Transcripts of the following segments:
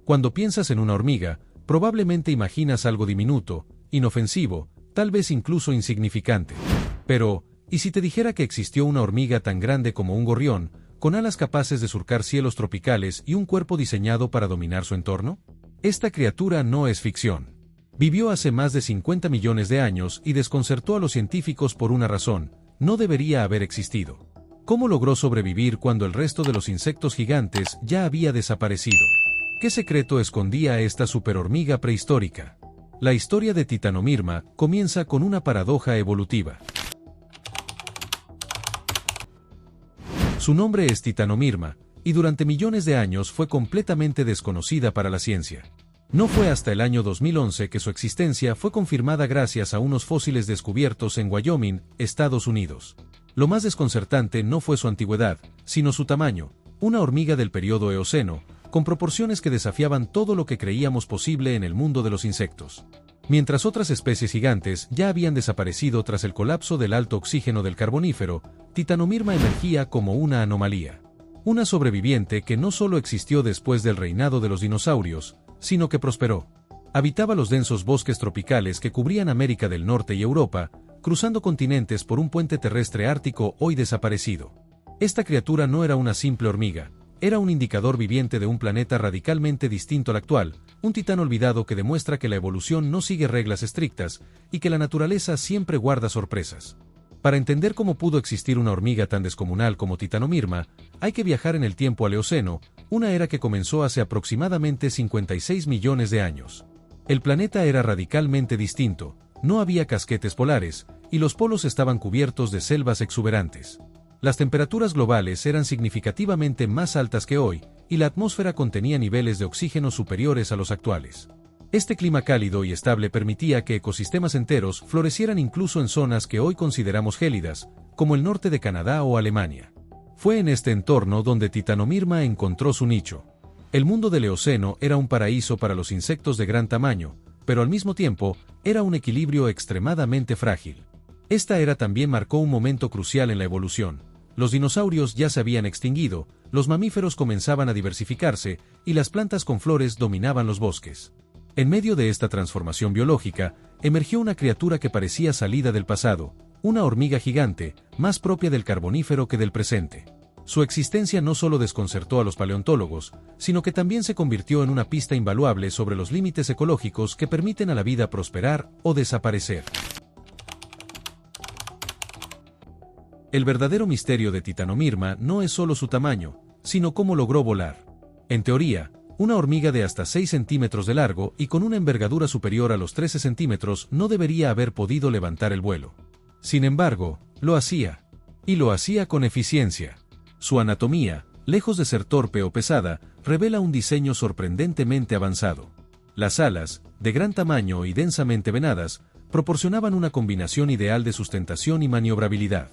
Cuando piensas en una hormiga, probablemente imaginas algo diminuto, inofensivo, tal vez incluso insignificante. Pero, ¿y si te dijera que existió una hormiga tan grande como un gorrión, con alas capaces de surcar cielos tropicales y un cuerpo diseñado para dominar su entorno? Esta criatura no es ficción. Vivió hace más de 50 millones de años y desconcertó a los científicos por una razón: no debería haber existido. ¿Cómo logró sobrevivir cuando el resto de los insectos gigantes ya había desaparecido? ¿Qué secreto escondía esta superhormiga prehistórica? La historia de Titanomirma comienza con una paradoja evolutiva. Su nombre es Titanomirma, y durante millones de años fue completamente desconocida para la ciencia. No fue hasta el año 2011 que su existencia fue confirmada gracias a unos fósiles descubiertos en Wyoming, Estados Unidos. Lo más desconcertante no fue su antigüedad, sino su tamaño: una hormiga del período Eoceno, con proporciones que desafiaban todo lo que creíamos posible en el mundo de los insectos. Mientras otras especies gigantes ya habían desaparecido tras el colapso del alto oxígeno del Carbonífero, Titanomirma emergía como una anomalía. Una sobreviviente que no solo existió después del reinado de los dinosaurios, sino que prosperó. Habitaba los densos bosques tropicales que cubrían América del Norte y Europa, cruzando continentes por un puente terrestre ártico hoy desaparecido. Esta criatura no era una simple hormiga, era un indicador viviente de un planeta radicalmente distinto al actual, un titán olvidado que demuestra que la evolución no sigue reglas estrictas y que la naturaleza siempre guarda sorpresas. Para entender cómo pudo existir una hormiga tan descomunal como Titanomirma, hay que viajar en el tiempo al Eoceno, una era que comenzó hace aproximadamente 56 millones de años. El planeta era radicalmente distinto, no había casquetes polares, y los polos estaban cubiertos de selvas exuberantes. Las temperaturas globales eran significativamente más altas que hoy, y la atmósfera contenía niveles de oxígeno superiores a los actuales. Este clima cálido y estable permitía que ecosistemas enteros florecieran incluso en zonas que hoy consideramos gélidas, como el norte de Canadá o Alemania. Fue en este entorno donde Titanomirma encontró su nicho. El mundo del Eoceno era un paraíso para los insectos de gran tamaño, pero al mismo tiempo, era un equilibrio extremadamente frágil. Esta era también marcó un momento crucial en la evolución. Los dinosaurios ya se habían extinguido, los mamíferos comenzaban a diversificarse, y las plantas con flores dominaban los bosques. En medio de esta transformación biológica, emergió una criatura que parecía salida del pasado, una hormiga gigante, más propia del Carbonífero que del presente. Su existencia no solo desconcertó a los paleontólogos, sino que también se convirtió en una pista invaluable sobre los límites ecológicos que permiten a la vida prosperar o desaparecer. El verdadero misterio de Titanomirma no es solo su tamaño, sino cómo logró volar. En teoría, una hormiga de hasta 6 centímetros de largo y con una envergadura superior a los 13 centímetros no debería haber podido levantar el vuelo. Sin embargo, lo hacía. Y lo hacía con eficiencia. Su anatomía, lejos de ser torpe o pesada, revela un diseño sorprendentemente avanzado. Las alas, de gran tamaño y densamente venadas, proporcionaban una combinación ideal de sustentación y maniobrabilidad.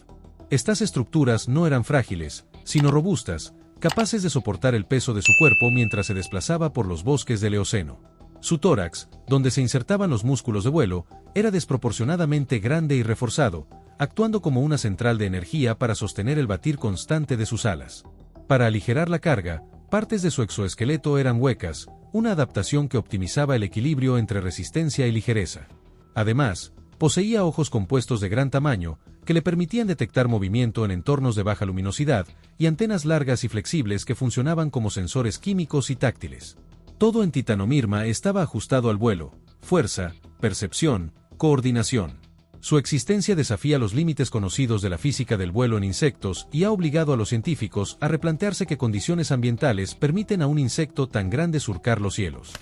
Estas estructuras no eran frágiles, sino robustas, capaces de soportar el peso de su cuerpo mientras se desplazaba por los bosques del Eoceno. Su tórax, donde se insertaban los músculos de vuelo, era desproporcionadamente grande y reforzado, actuando como una central de energía para sostener el batir constante de sus alas. Para aligerar la carga, partes de su exoesqueleto eran huecas, una adaptación que optimizaba el equilibrio entre resistencia y ligereza. Además, poseía ojos compuestos de gran tamaño, que le permitían detectar movimiento en entornos de baja luminosidad, y antenas largas y flexibles que funcionaban como sensores químicos y táctiles. Todo en Titanomirma estaba ajustado al vuelo: fuerza, percepción, coordinación. Su existencia desafía los límites conocidos de la física del vuelo en insectos y ha obligado a los científicos a replantearse qué condiciones ambientales permiten a un insecto tan grande surcar los cielos.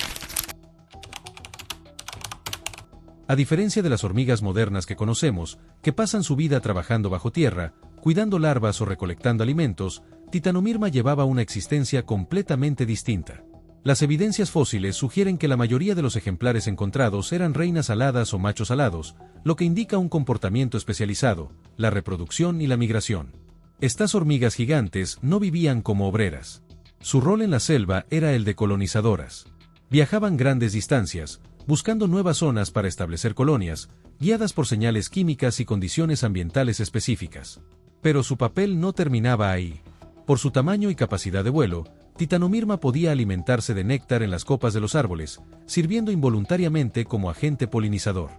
A diferencia de las hormigas modernas que conocemos, que pasan su vida trabajando bajo tierra, cuidando larvas o recolectando alimentos, Titanomirma llevaba una existencia completamente distinta. Las evidencias fósiles sugieren que la mayoría de los ejemplares encontrados eran reinas aladas o machos alados, lo que indica un comportamiento especializado: la reproducción y la migración. Estas hormigas gigantes no vivían como obreras. Su rol en la selva era el de colonizadoras. Viajaban grandes distancias, buscando nuevas zonas para establecer colonias, guiadas por señales químicas y condiciones ambientales específicas. Pero su papel no terminaba ahí. Por su tamaño y capacidad de vuelo, Titanomyrma podía alimentarse de néctar en las copas de los árboles, sirviendo involuntariamente como agente polinizador.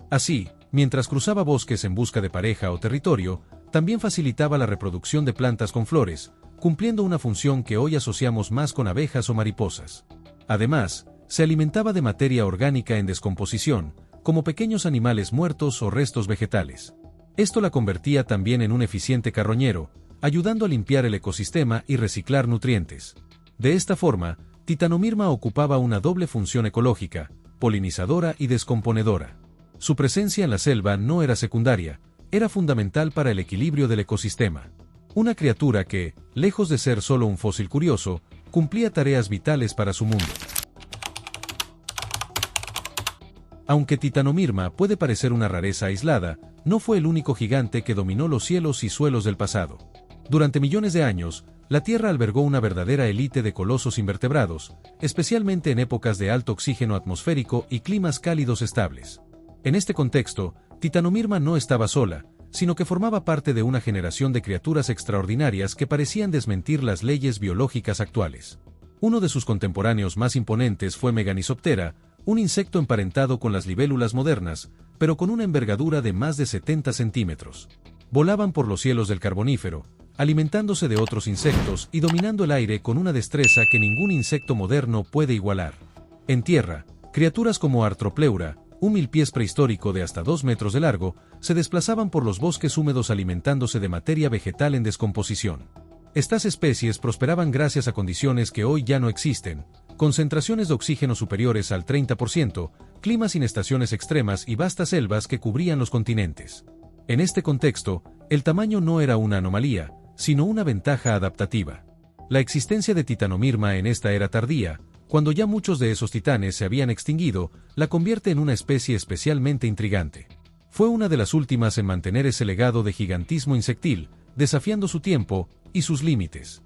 Así, mientras cruzaba bosques en busca de pareja o territorio, también facilitaba la reproducción de plantas con flores, cumpliendo una función que hoy asociamos más con abejas o mariposas. Además, se alimentaba de materia orgánica en descomposición, como pequeños animales muertos o restos vegetales. Esto la convertía también en un eficiente carroñero, ayudando a limpiar el ecosistema y reciclar nutrientes. De esta forma, Titanomyrma ocupaba una doble función ecológica, polinizadora y descomponedora. Su presencia en la selva no era secundaria, era fundamental para el equilibrio del ecosistema. Una criatura que, lejos de ser solo un fósil curioso, cumplía tareas vitales para su mundo. Aunque Titanomyrma puede parecer una rareza aislada, no fue el único gigante que dominó los cielos y suelos del pasado. Durante millones de años, la Tierra albergó una verdadera élite de colosos invertebrados, especialmente en épocas de alto oxígeno atmosférico y climas cálidos estables. En este contexto, Titanomyrma no estaba sola, sino que formaba parte de una generación de criaturas extraordinarias que parecían desmentir las leyes biológicas actuales. Uno de sus contemporáneos más imponentes fue Meganisoptera, un insecto emparentado con las libélulas modernas, pero con una envergadura de más de 70 centímetros. Volaban por los cielos del Carbonífero, alimentándose de otros insectos y dominando el aire con una destreza que ningún insecto moderno puede igualar. En tierra, criaturas como Arthropleura, un milpiés prehistórico de hasta 2 metros de largo, se desplazaban por los bosques húmedos alimentándose de materia vegetal en descomposición. Estas especies prosperaban gracias a condiciones que hoy ya no existen: concentraciones de oxígeno superiores al 30%, climas sin estaciones extremas y vastas selvas que cubrían los continentes. En este contexto, el tamaño no era una anomalía, sino una ventaja adaptativa. La existencia de Titanomyrma en esta era tardía, cuando ya muchos de esos titanes se habían extinguido, la convierte en una especie especialmente intrigante. Fue una de las últimas en mantener ese legado de gigantismo insectil, desafiando su tiempo y sus límites.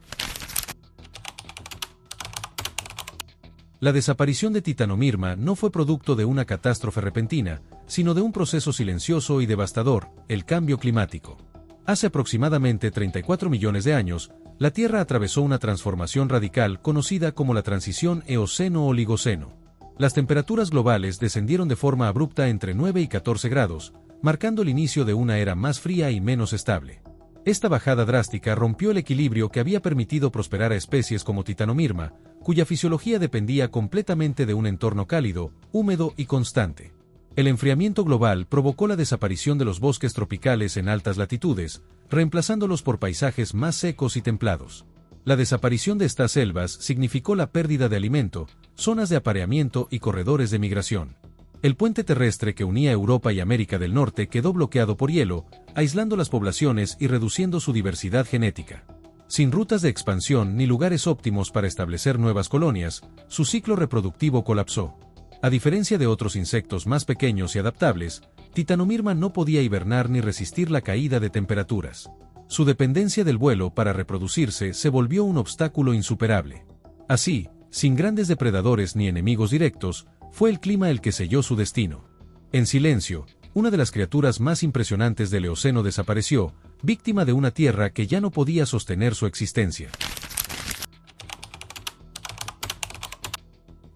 La desaparición de Titanomyrma no fue producto de una catástrofe repentina, sino de un proceso silencioso y devastador: el cambio climático. Hace aproximadamente 34 millones de años, la Tierra atravesó una transformación radical conocida como la transición Eoceno-Oligoceno. Las temperaturas globales descendieron de forma abrupta entre 9 y 14 grados, marcando el inicio de una era más fría y menos estable. Esta bajada drástica rompió el equilibrio que había permitido prosperar a especies como Titanomyrma, cuya fisiología dependía completamente de un entorno cálido, húmedo y constante. El enfriamiento global provocó la desaparición de los bosques tropicales en altas latitudes, reemplazándolos por paisajes más secos y templados. La desaparición de estas selvas significó la pérdida de alimento, zonas de apareamiento y corredores de migración. El puente terrestre que unía Europa y América del Norte quedó bloqueado por hielo, aislando las poblaciones y reduciendo su diversidad genética. Sin rutas de expansión ni lugares óptimos para establecer nuevas colonias, su ciclo reproductivo colapsó. A diferencia de otros insectos más pequeños y adaptables, Titanomyrma no podía hibernar ni resistir la caída de temperaturas. Su dependencia del vuelo para reproducirse se volvió un obstáculo insuperable. Así, sin grandes depredadores ni enemigos directos, fue el clima el que selló su destino. En silencio, una de las criaturas más impresionantes del Eoceno desapareció, víctima de una Tierra que ya no podía sostener su existencia.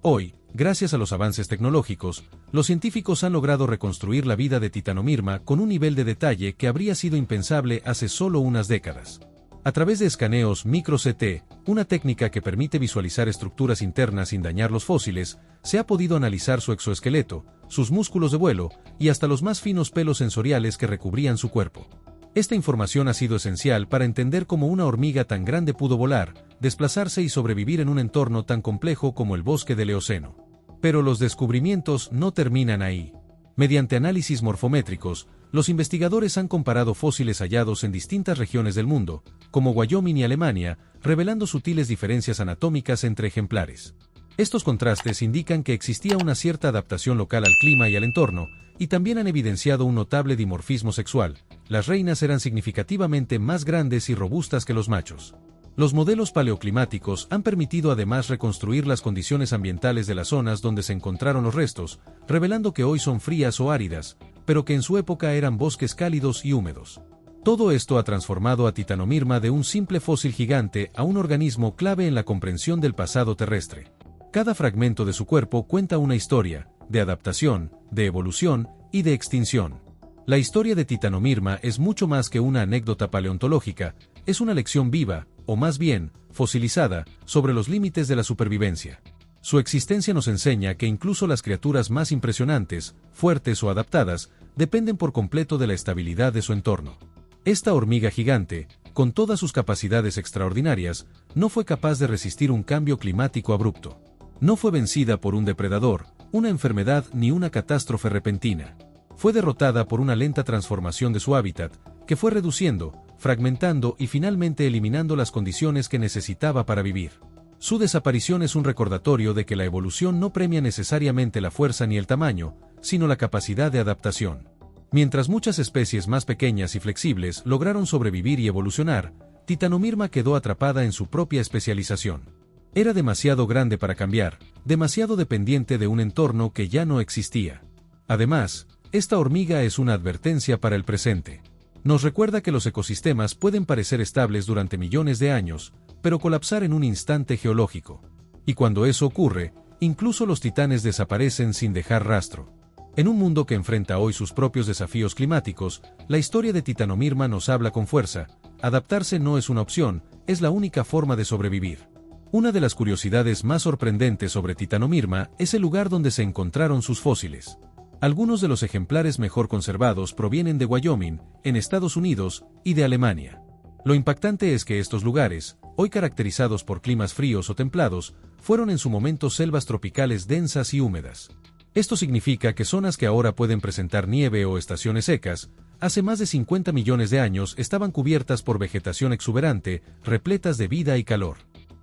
Hoy, gracias a los avances tecnológicos, los científicos han logrado reconstruir la vida de Titanomyrma con un nivel de detalle que habría sido impensable hace solo unas décadas. A través de escaneos micro-CT, una técnica que permite visualizar estructuras internas sin dañar los fósiles, se ha podido analizar su exoesqueleto, sus músculos de vuelo y hasta los más finos pelos sensoriales que recubrían su cuerpo. Esta información ha sido esencial para entender cómo una hormiga tan grande pudo volar, desplazarse y sobrevivir en un entorno tan complejo como el bosque del Eoceno. Pero los descubrimientos no terminan ahí. Mediante análisis morfométricos, los investigadores han comparado fósiles hallados en distintas regiones del mundo, como Wyoming y Alemania, revelando sutiles diferencias anatómicas entre ejemplares. Estos contrastes indican que existía una cierta adaptación local al clima y al entorno, y también han evidenciado un notable dimorfismo sexual: las reinas eran significativamente más grandes y robustas que los machos. Los modelos paleoclimáticos han permitido además reconstruir las condiciones ambientales de las zonas donde se encontraron los restos, revelando que hoy son frías o áridas, pero que en su época eran bosques cálidos y húmedos. Todo esto ha transformado a Titanomyrma de un simple fósil gigante a un organismo clave en la comprensión del pasado terrestre. Cada fragmento de su cuerpo cuenta una historia, de adaptación, de evolución y de extinción. La historia de Titanomyrma es mucho más que una anécdota paleontológica, es una lección viva, o más bien, fosilizada, sobre los límites de la supervivencia. Su existencia nos enseña que incluso las criaturas más impresionantes, fuertes o adaptadas, dependen por completo de la estabilidad de su entorno. Esta hormiga gigante, con todas sus capacidades extraordinarias, no fue capaz de resistir un cambio climático abrupto. No fue vencida por un depredador, una enfermedad ni una catástrofe repentina. Fue derrotada por una lenta transformación de su hábitat, que fue reduciendo, fragmentando y finalmente eliminando las condiciones que necesitaba para vivir. Su desaparición es un recordatorio de que la evolución no premia necesariamente la fuerza ni el tamaño, sino la capacidad de adaptación. Mientras muchas especies más pequeñas y flexibles lograron sobrevivir y evolucionar, Titanomyrma quedó atrapada en su propia especialización. Era demasiado grande para cambiar, demasiado dependiente de un entorno que ya no existía. Además, esta hormiga es una advertencia para el presente. Nos recuerda que los ecosistemas pueden parecer estables durante millones de años, pero colapsar en un instante geológico. Y cuando eso ocurre, incluso los titanes desaparecen sin dejar rastro. En un mundo que enfrenta hoy sus propios desafíos climáticos, la historia de Titanomyrma nos habla con fuerza: adaptarse no es una opción, es la única forma de sobrevivir. Una de las curiosidades más sorprendentes sobre Titanomyrma es el lugar donde se encontraron sus fósiles. Algunos de los ejemplares mejor conservados provienen de Wyoming, en Estados Unidos, y de Alemania. Lo impactante es que estos lugares, hoy caracterizados por climas fríos o templados, fueron en su momento selvas tropicales densas y húmedas. Esto significa que zonas que ahora pueden presentar nieve o estaciones secas, hace más de 50 millones de años estaban cubiertas por vegetación exuberante, repletas de vida y calor.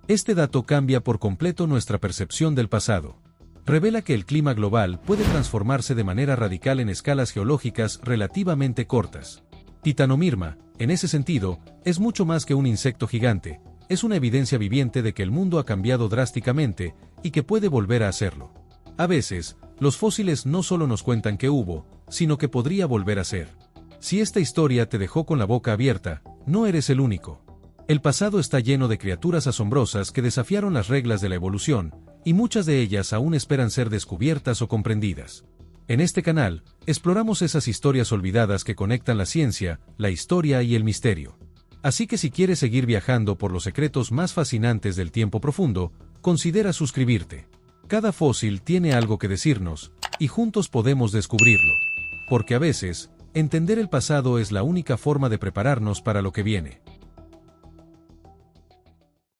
Este dato cambia por completo nuestra percepción del pasado. Revela que el clima global puede transformarse de manera radical en escalas geológicas relativamente cortas. Titanomyrma, en ese sentido, es mucho más que un insecto gigante, es una evidencia viviente de que el mundo ha cambiado drásticamente y que puede volver a hacerlo. A veces, los fósiles no solo nos cuentan que hubo, sino que podría volver a ser. Si esta historia te dejó con la boca abierta, no eres el único. El pasado está lleno de criaturas asombrosas que desafiaron las reglas de la evolución, y muchas de ellas aún esperan ser descubiertas o comprendidas. En este canal, exploramos esas historias olvidadas que conectan la ciencia, la historia y el misterio. Así que si quieres seguir viajando por los secretos más fascinantes del tiempo profundo, considera suscribirte. Cada fósil tiene algo que decirnos, y juntos podemos descubrirlo. Porque a veces, entender el pasado es la única forma de prepararnos para lo que viene.